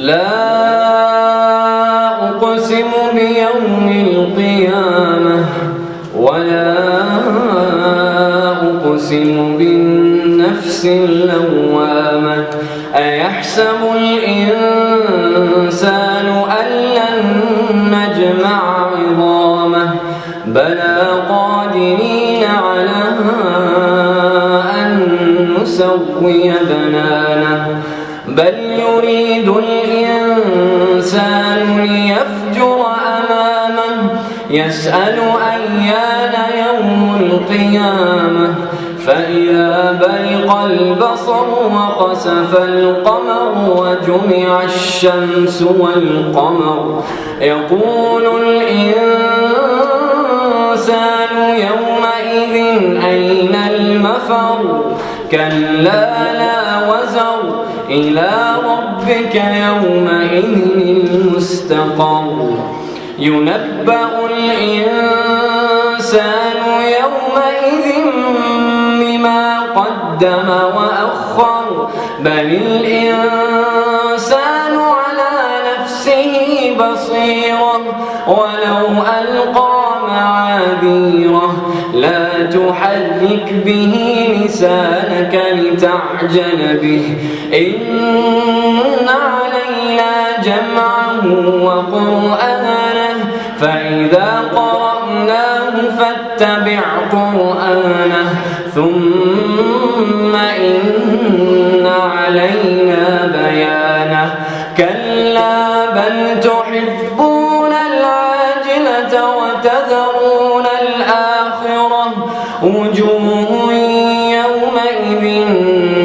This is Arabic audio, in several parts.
لا أقسم بيوم القيامة ولا أقسم بالنفس اللوامة أيحسب الإنسان أن لن نجمع عظامه بلى قادرين على أن نسوي بنانه بل يريد الإنسان ليفجر أمامه يسأل أيان يوم القيامة فإذا برق البصر وخسف القمر وجمع الشمس والقمر يقول الإنسان يومئذ أين المفر كلا لا وزر إلى ربك يومئذ المستقر ينبأ الإنسان يومئذ بما قدم وأخر بل الإنسان على نفسه بصيرة ولو ألقى معاذيره لا تحرك به لسانك لتعجل به إن علينا جمعه وقرآنه فإذا قرأناه فاتبع قرآنه ثم إن علينا بيانه كلا بل تحبون العاجلة وتذرون الآخرة وجوه يومئذ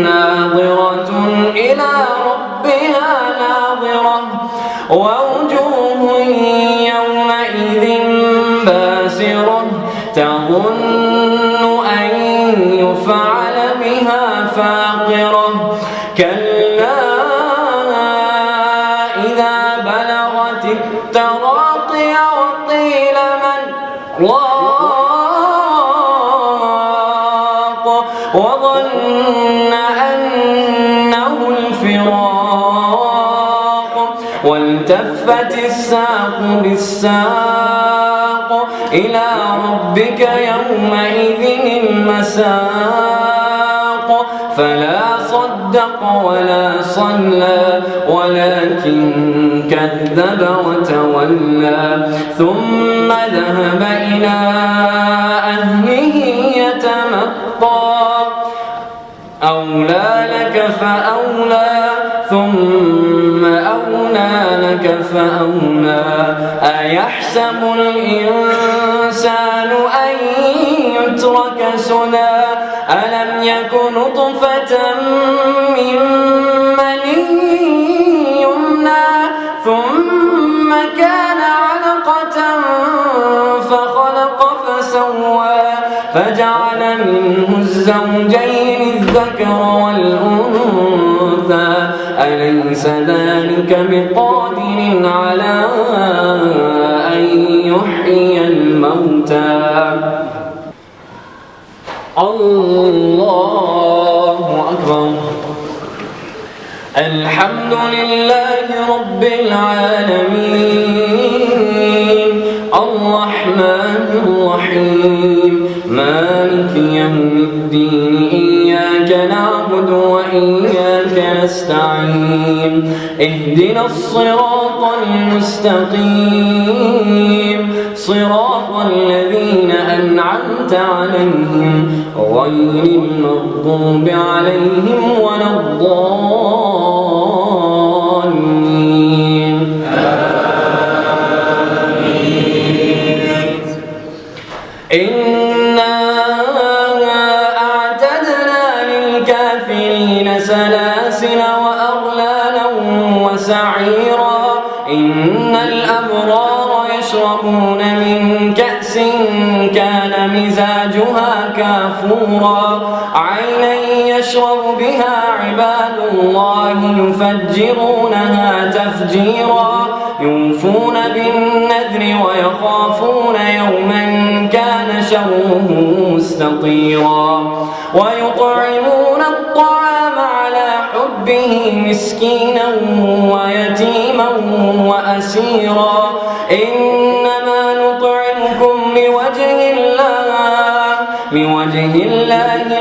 ناظرة إلى ربها ناظرة ووجوه يومئذ باسرة تظن أن يفعل بها فاقرة كلا إذا بلغت التراقي وقيل من راق وظن أنه الفراق والتفت الساق بالساق إلى ربك يومئذ المساق فلا صدق ولا صلى ولكن كذب وتولى ثم ذهب إلى أهله يتمطى أولى لك فأولى ثم أولى لك فأولى أيحسب الإنسان أن يترك سدى ألم يك نطفة من مني يمنى ثم كان علقة فخلق فسوى فجعل منه الزوجين الذكر والأنثى أليس ذلك بقادر على أن يحيي الموتى الله أكبر الحمد لله رب العالمين الرحمن الرحيم مالك يوم الدين إياك نعبد وإياك نستعين اهدنا الصراط المستقيم صراط الذين أنعمت عليهم غير المغضوب عليهم ولا الضالين إنا أعتدنا للكافرين سلاسل وأغلالا وسعيرا إن الأبرار يشربون من كأس كان مزاجها كافورا عينا يشرب بها عباد الله يفجرونها تفجيرا يوفون بالنذر ويخافون يوما كان شره مستطيرا ويطعمون الطعام على حبه مسكينا ويتيما حسيرا إنما نطعمكم لوجه الله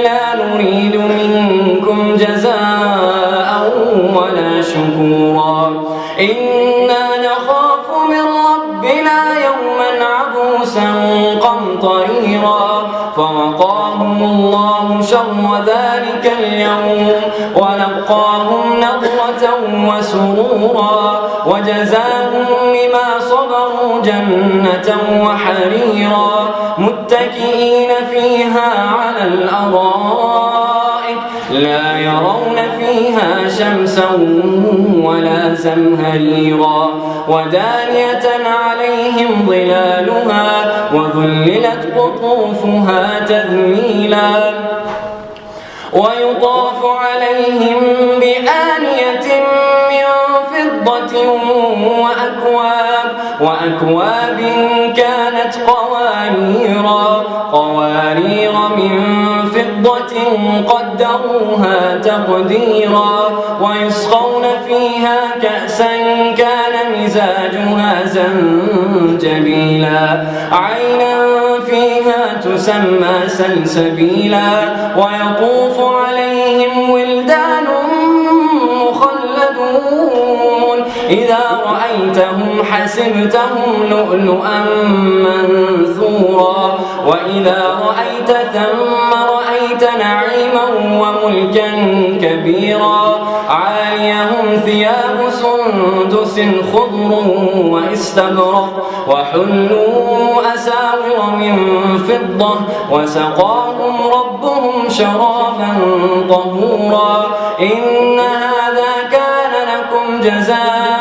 لا نريد منكم جزاء ولا شكورا إنا نخاف من ربنا يوما عبوسا قمطريرا فوقاهم الله شر ذلك اليوم ولقاهم نضرة وسرورا وجزاهم بما صبروا جنة وحريرا متكئين فيها على الأرائك لا يرون فيها شمسا ولا زمهريرا ودانية عليهم ظلالها وذللت قطوفها تذليلا ويطاف عليهم بآنية من فضة وأكواب كانت قوارير من فضة قدروها تقديرا ويسقون فيها كأسا كان مزاجها زنجبيلا عينا فيها تسمى سلسبيلا ويطوف عليهم ولدان مخلدون إذا رأيتهم حسبتهم لؤلؤا منثورا وإذا رأيت ثم رأيت نعيما وملكا كبيرا عاليهم ثياب سندس خضر واستبرق وحلوا أساور من فضة وسقاهم ربهم شرابا طهورا إن هذا كان لكم جزاء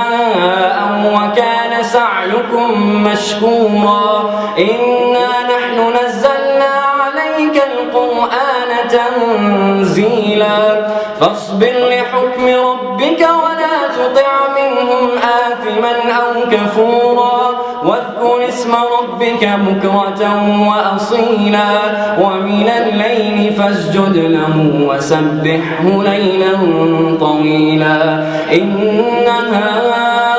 وكان سعيكم مشكورا إنا نحن نزلنا عليك القرآن تنزيلا فاصبر لحكم ربك ولا تطع منهم آثما أو كفورا واذكر اسم ربك بكرة وأصيلا ومن الليل فاسجد له وسبحه ليلا طويلا إن هؤلاء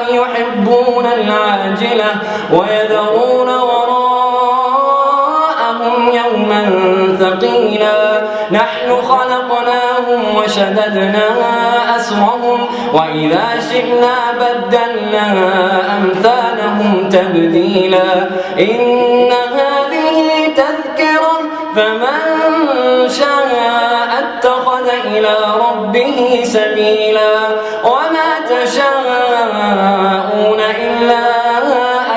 يحبون العاجلة ويذرون وراءهم يوما ثقيلا نحن خلقناهم وشددنا أسرهم وإذا شئنا بدلنا أمثالهم تبديلا إن هذه تذكرة فمن شاء اتخذ إلى ربه سبيلا وما تشاءون إلا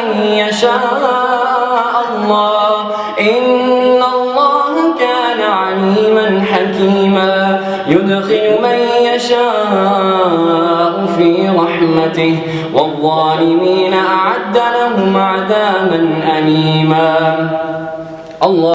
أن يشاء الله إن الله كان عليما حكيما يدخل من يشاء في رحمته والظالمين أعد لهم عذابا أليما الله